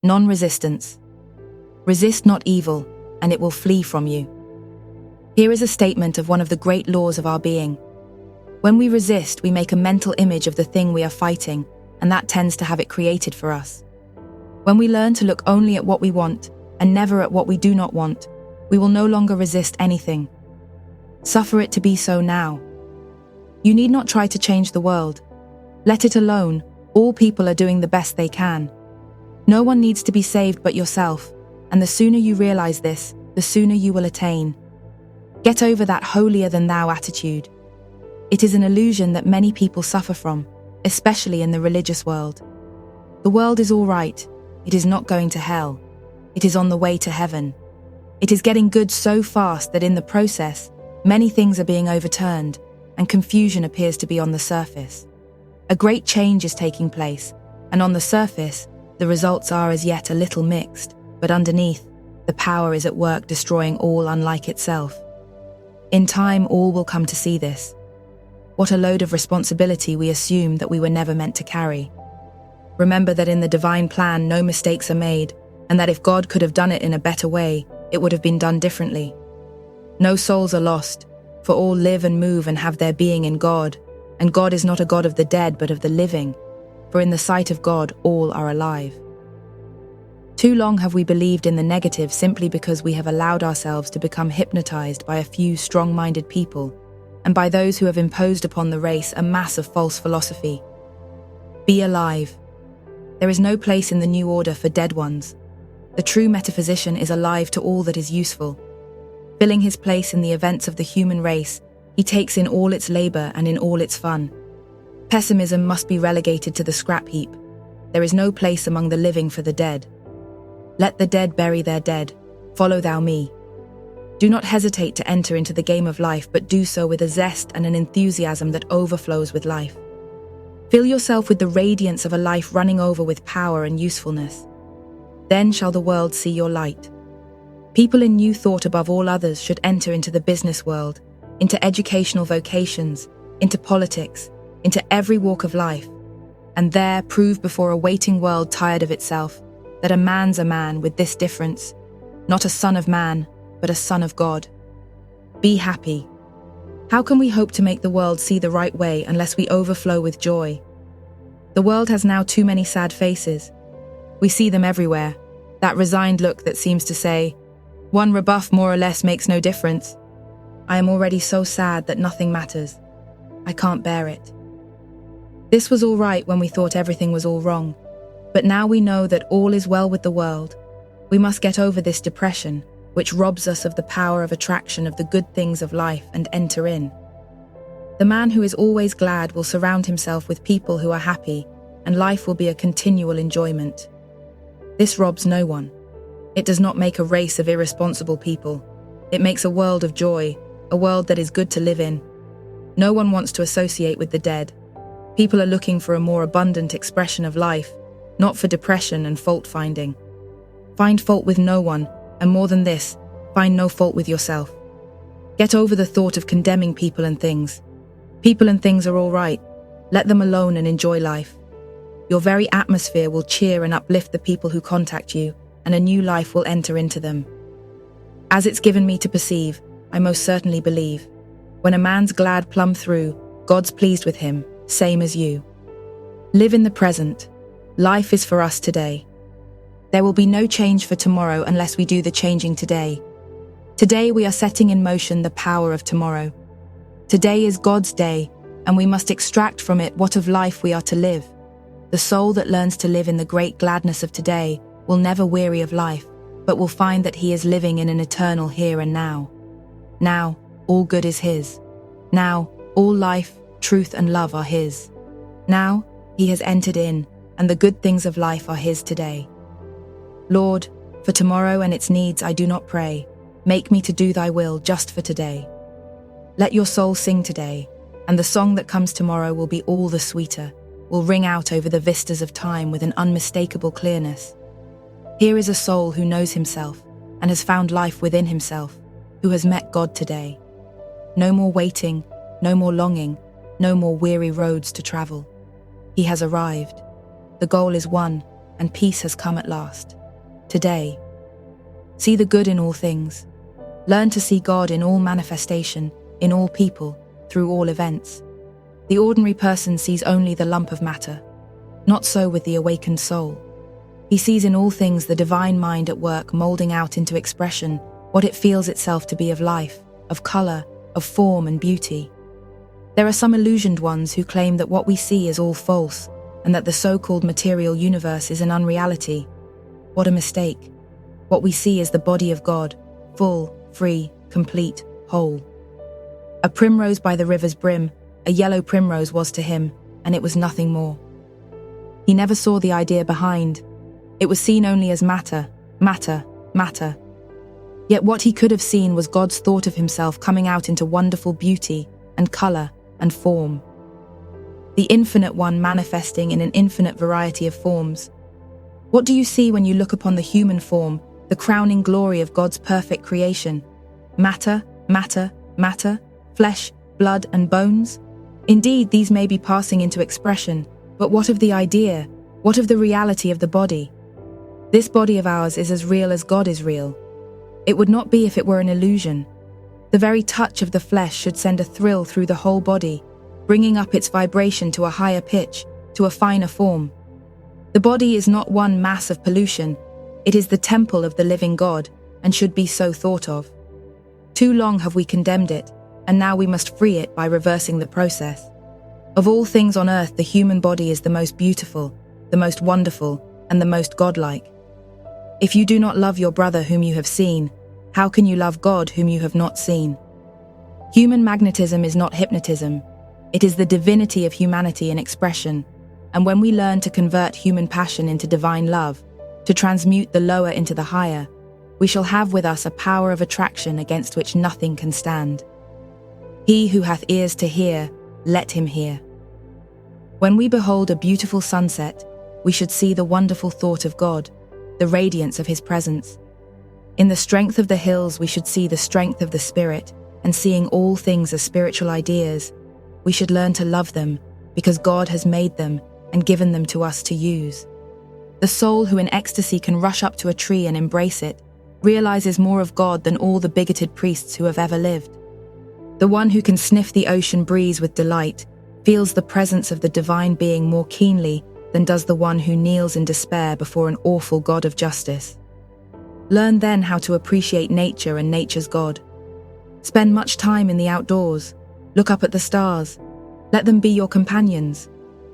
Non-resistance. Resist not evil, and it will flee from you. Here is a statement of one of the great laws of our being. When we resist, we make a mental image of the thing we are fighting, and that tends to have it created for us. When we learn to look only at what we want, and never at what we do not want, we will no longer resist anything. Suffer it to be so now. You need not try to change the world. Let it alone. All people are doing the best they can. No one needs to be saved but yourself, and the sooner you realize this, the sooner you will attain. Get over that holier-than-thou attitude. It is an illusion that many people suffer from, especially in the religious world. The world is all right. It is not going to hell. It is on the way to heaven. It is getting good so fast that in the process, many things are being overturned, and confusion appears to be on the surface. A great change is taking place, and on the surface, the results are as yet a little mixed, but underneath, the power is at work destroying all unlike itself. In time, all will come to see this. What a load of responsibility we assume that we were never meant to carry. Remember that in the divine plan, no mistakes are made, and that if God could have done it in a better way, it would have been done differently. No souls are lost, for all live and move and have their being in God, and God is not a God of the dead but of the living, for in the sight of God all are alive. Too long have we believed in the negative simply because we have allowed ourselves to become hypnotized by a few strong-minded people, and by those who have imposed upon the race a mass of false philosophy. Be alive. There is no place in the new order for dead ones. The true metaphysician is alive to all that is useful. Filling his place in the events of the human race, he takes in all its labor and in all its fun. Pessimism must be relegated to the scrap heap. There is no place among the living for the dead. Let the dead bury their dead. Follow thou me. Do not hesitate to enter into the game of life, but do so with a zest and an enthusiasm that overflows with life. Fill yourself with the radiance of a life running over with power and usefulness. Then shall the world see your light. People in new thought above all others should enter into the business world, into educational vocations, into politics, into every walk of life, and there prove before a waiting world tired of itself that a man's a man with this difference, not a son of man, but a son of God. Be happy. How can we hope to make the world see the right way unless we overflow with joy? The world has now too many sad faces. We see them everywhere, that resigned look that seems to say, one rebuff more or less makes no difference. I am already so sad that nothing matters. I can't bear it. This was all right when we thought everything was all wrong, but now we know that all is well with the world. We must get over this depression, which robs us of the power of attraction of the good things of life, and enter in. The man who is always glad will surround himself with people who are happy, and life will be a continual enjoyment. This robs no one. It does not make a race of irresponsible people. It makes a world of joy, a world that is good to live in. No one wants to associate with the dead. People are looking for a more abundant expression of life, not for depression and fault-finding. Find fault with no one, and more than this, find no fault with yourself. Get over the thought of condemning people and things. People and things are all right. Let them alone and enjoy life. Your very atmosphere will cheer and uplift the people who contact you, and a new life will enter into them. As it's given me to perceive, I most certainly believe. When a man's glad plumb through, God's pleased with him, same as you. Live in the present. Life is for us today. There will be no change for tomorrow unless we do the changing today. Today we are setting in motion the power of tomorrow. Today is God's day, and we must extract from it what of life we are to live. The soul that learns to live in the great gladness of today will never weary of life, but will find that he is living in an eternal here and now. Now, all good is his. Now, all life, truth and love are his. Now, he has entered in, and the good things of life are his today. Lord, for tomorrow and its needs I do not pray. Make me to do thy will just for today. Let your soul sing today, and the song that comes tomorrow will be all the sweeter, will ring out over the vistas of time with an unmistakable clearness. Here is a soul who knows himself and has found life within himself, who has met God today. No more waiting, no more longing, no more weary roads to travel. He has arrived. The goal is won, and peace has come at last. Today, see the good in all things. Learn to see God in all manifestation, in all people, through all events. The ordinary person sees only the lump of matter. Not so with the awakened soul. He sees in all things the divine mind at work, molding out into expression what it feels itself to be of life, of color, of form and beauty. There are some illusioned ones who claim that what we see is all false, and that the so-called material universe is an unreality. What a mistake. What we see is the body of God, full, free, complete, whole. A primrose by the river's brim, a yellow primrose was to him, and it was nothing more. He never saw the idea behind. It was seen only as matter, matter, matter. Yet what he could have seen was God's thought of himself coming out into wonderful beauty and color and form. The infinite one manifesting in an infinite variety of forms. What do you see when you look upon the human form, the crowning glory of God's perfect creation? Matter, matter, matter, flesh, blood and bones? Indeed, these may be passing into expression, but what of the idea? What of the reality of the body? This body of ours is as real as God is real. It would not be if it were an illusion. The very touch of the flesh should send a thrill through the whole body, bringing up its vibration to a higher pitch, to a finer form. The body is not one mass of pollution. It is the temple of the living God, and should be so thought of. Too long have we condemned it, and now we must free it by reversing the process. Of all things on earth, the human body is the most beautiful, the most wonderful, and the most godlike. If you do not love your brother whom you have seen, how can you love God whom you have not seen? Human magnetism is not hypnotism. It is the divinity of humanity in expression, and when we learn to convert human passion into divine love, to transmute the lower into the higher, we shall have with us a power of attraction against which nothing can stand. He who hath ears to hear, let him hear. When we behold a beautiful sunset, we should see the wonderful thought of God, the radiance of his presence. In the strength of the hills, we should see the strength of the spirit, and seeing all things as spiritual ideas, we should learn to love them because God has made them and given them to us to use. The soul who in ecstasy can rush up to a tree and embrace it realizes more of God than all the bigoted priests who have ever lived. The one who can sniff the ocean breeze with delight feels the presence of the divine being more keenly than does the one who kneels in despair before an awful God of justice. Learn then how to appreciate nature and nature's God. Spend much time in the outdoors. Look up at the stars. Let them be your companions.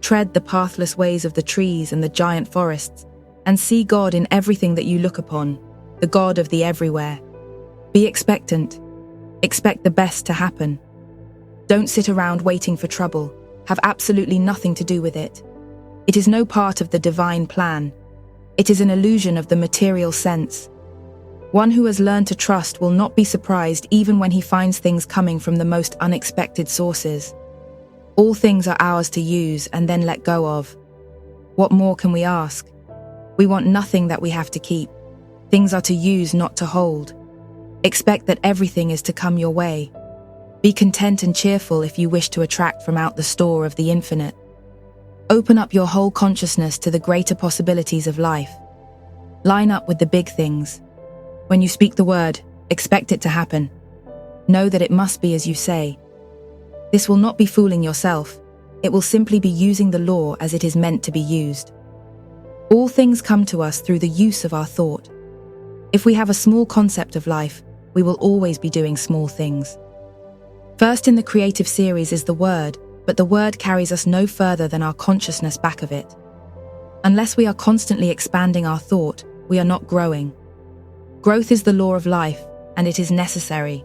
Tread the pathless ways of the trees and the giant forests, and see God in everything that you look upon, the God of the everywhere. Be expectant. Expect the best to happen. Don't sit around waiting for trouble. Have absolutely nothing to do with it. It is no part of the divine plan. It is an illusion of the material sense. One who has learned to trust will not be surprised even when he finds things coming from the most unexpected sources. All things are ours to use and then let go of. What more can we ask? We want nothing that we have to keep. Things are to use, not to hold. Expect that everything is to come your way. Be content and cheerful if you wish to attract from out the store of the infinite. Open up your whole consciousness to the greater possibilities of life. Line up with the big things. When you speak the word, expect it to happen. Know that it must be as you say. This will not be fooling yourself. It will simply be using the law as it is meant to be used. All things come to us through the use of our thought. If we have a small concept of life, we will always be doing small things. First in the creative series is the word, but the word carries us no further than our consciousness back of it. Unless we are constantly expanding our thought, we are not growing. Growth is the law of life, and it is necessary.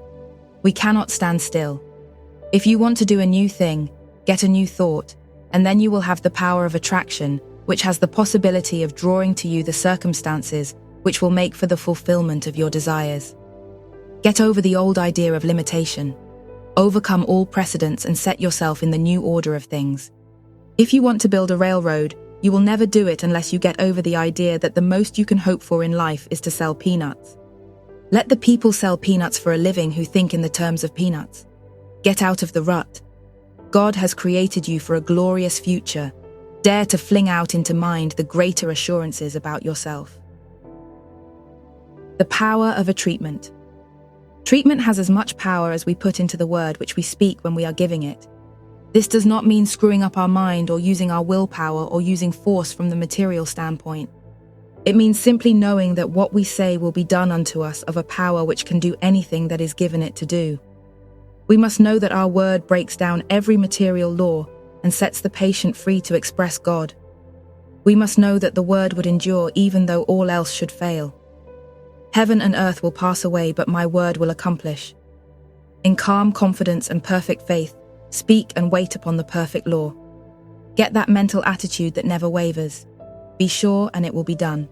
We cannot stand still. If you want to do a new thing, get a new thought, and then you will have the power of attraction, which has the possibility of drawing to you the circumstances which will make for the fulfillment of your desires. Get over the old idea of limitation. Overcome all precedents and set yourself in the new order of things. If you want to build a railroad, you will never do it unless you get over the idea that the most you can hope for in life is to sell peanuts. Let the people sell peanuts for a living who think in the terms of peanuts. Get out of the rut. God has created you for a glorious future. Dare to fling out into mind the greater assurances about yourself. The power of a treatment. Treatment has as much power as we put into the word which we speak when we are giving it. This does not mean screwing up our mind or using our willpower or using force from the material standpoint. It means simply knowing that what we say will be done unto us of a power which can do anything that is given it to do. We must know that our word breaks down every material law and sets the patient free to express God. We must know that the word would endure even though all else should fail. Heaven and earth will pass away, but my word will accomplish. In calm confidence and perfect faith, speak and wait upon the perfect law. Get that mental attitude that never wavers. Be sure and it will be done.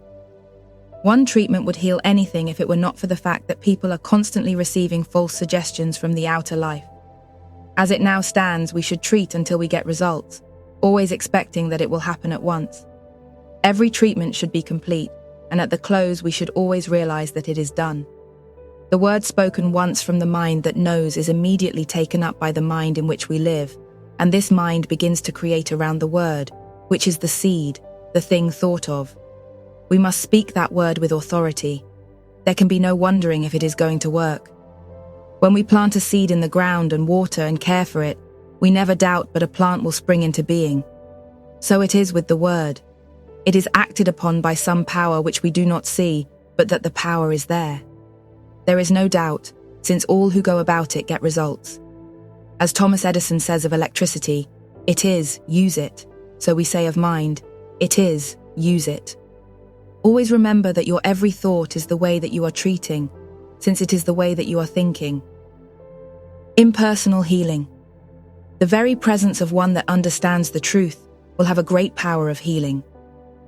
One treatment would heal anything if it were not for the fact that people are constantly receiving false suggestions from the outer life. As it now stands, we should treat until we get results, always expecting that it will happen at once. Every treatment should be complete, and at the close we should always realize that it is done. The word spoken once from the mind that knows is immediately taken up by the mind in which we live, and this mind begins to create around the word, which is the seed, the thing thought of. We must speak that word with authority. There can be no wondering if it is going to work. When we plant a seed in the ground and water and care for it, we never doubt but a plant will spring into being. So it is with the word. It is acted upon by some power which we do not see, but that the power is there. There is no doubt, since all who go about it get results. As Thomas Edison says of electricity, it is, use it. So we say of mind, it is, use it. Always remember that your every thought is the way that you are treating, since it is the way that you are thinking. Impersonal healing. The very presence of one that understands the truth will have a great power of healing.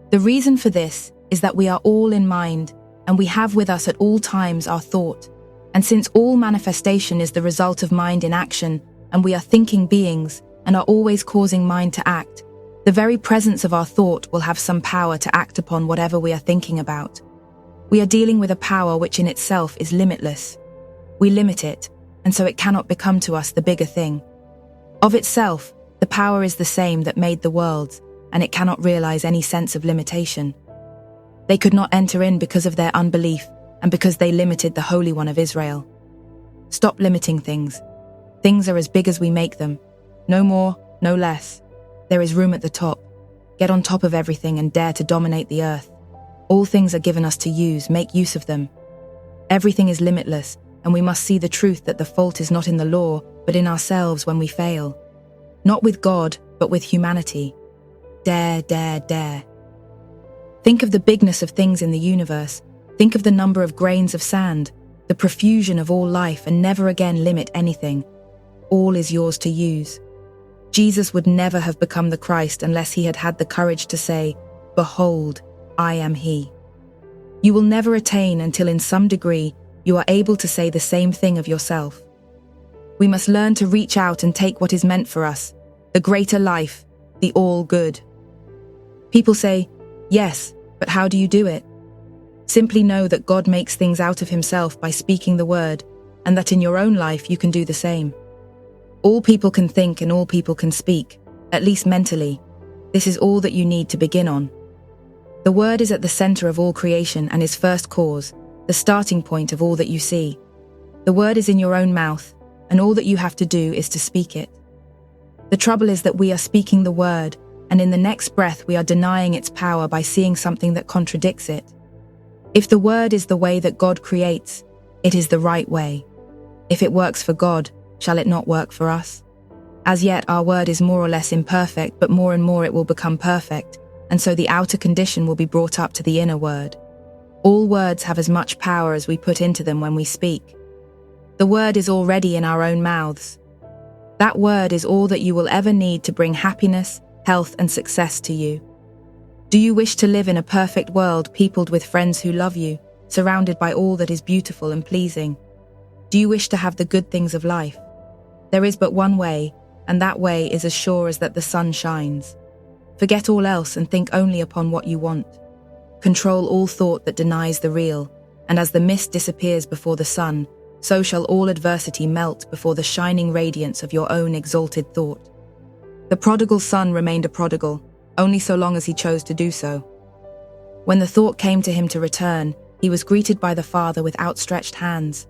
The reason for this is that we are all in mind, and we have with us at all times our thought. And since all manifestation is the result of mind in action, and we are thinking beings and are always causing mind to act, the very presence of our thought will have some power to act upon whatever we are thinking about. We are dealing with a power which in itself is limitless. We limit it, and so it cannot become to us the bigger thing. Of itself, the power is the same that made the worlds, and it cannot realize any sense of limitation. They could not enter in because of their unbelief and because they limited the Holy One of Israel. Stop limiting things. Things are as big as we make them. No more, no less. There is room at the top. Get on top of everything and dare to dominate the earth. All things are given us to use, make use of them. Everything is limitless, and we must see the truth that the fault is not in the law, but in ourselves when we fail. Not with God, but with humanity. Dare, dare, dare. Think of the bigness of things in the universe. Think of the number of grains of sand, the profusion of all life, and never again limit anything. All is yours to use. Jesus would never have become the Christ unless he had had the courage to say, "Behold, I am he." You will never attain until in some degree you are able to say the same thing of yourself. We must learn to reach out and take what is meant for us, the greater life, the all good. People say, "Yes, but how do you do it?" Simply know that God makes things out of himself by speaking the word, and that in your own life you can do the same. All people can think and all people can speak, at least mentally. This is all that you need to begin on. The word is at the center of all creation and is first cause, the starting point of all that you see. The word is in your own mouth, and all that you have to do is to speak it. The trouble is that we are speaking the word, and in the next breath we are denying its power by seeing something that contradicts it. If the word is the way that God creates, it is the right way. If it works for God, shall it not work for us? As yet our word is more or less imperfect, but more and more it will become perfect, and so the outer condition will be brought up to the inner word. All words have as much power as we put into them when we speak. The word is already in our own mouths. That word is all that you will ever need to bring happiness, health, and success to you. Do you wish to live in a perfect world peopled with friends who love you, surrounded by all that is beautiful and pleasing? Do you wish to have the good things of life? There is but one way, and that way is as sure as that the sun shines. Forget all else and think only upon what you want. Control all thought that denies the real, and as the mist disappears before the sun, so shall all adversity melt before the shining radiance of your own exalted thought. The prodigal son remained a prodigal. only so long as he chose to do so. When the thought came to him to return, he was greeted by the Father with outstretched hands.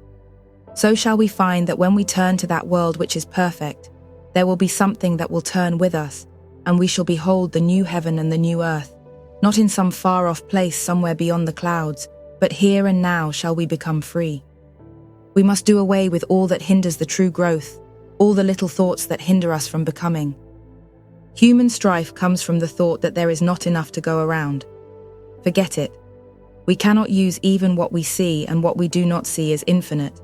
So shall we find that when we turn to that world which is perfect, there will be something that will turn with us, and we shall behold the new heaven and the new earth, not in some far-off place somewhere beyond the clouds, but here and now shall we become free. We must do away with all that hinders the true growth, all the little thoughts that hinder us from becoming. Human strife comes from the thought that there is not enough to go around. Forget it. We cannot use even what we see, and what we do not see is infinite.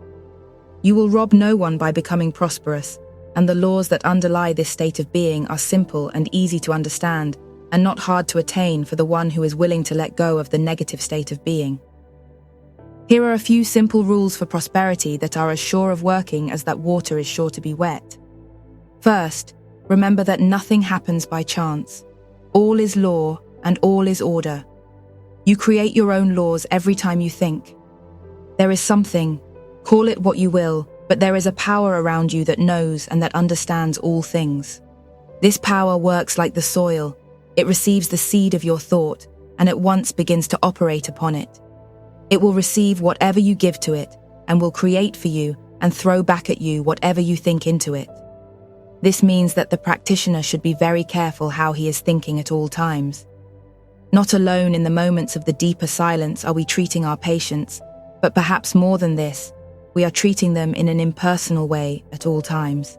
You will rob no one by becoming prosperous, and the laws that underlie this state of being are simple and easy to understand, and not hard to attain for the one who is willing to let go of the negative state of being. Here are a few simple rules for prosperity that are as sure of working as that water is sure to be wet. First, remember that nothing happens by chance. All is law and all is order. You create your own laws every time you think. There is something, call it what you will, but there is a power around you that knows and that understands all things. This power works like the soil. It receives the seed of your thought and at once begins to operate upon it. It will receive whatever you give to it and will create for you and throw back at you whatever you think into it. This means that the practitioner should be very careful how he is thinking at all times. Not alone in the moments of the deeper silence are we treating our patients, but perhaps more than this, we are treating them in an impersonal way at all times.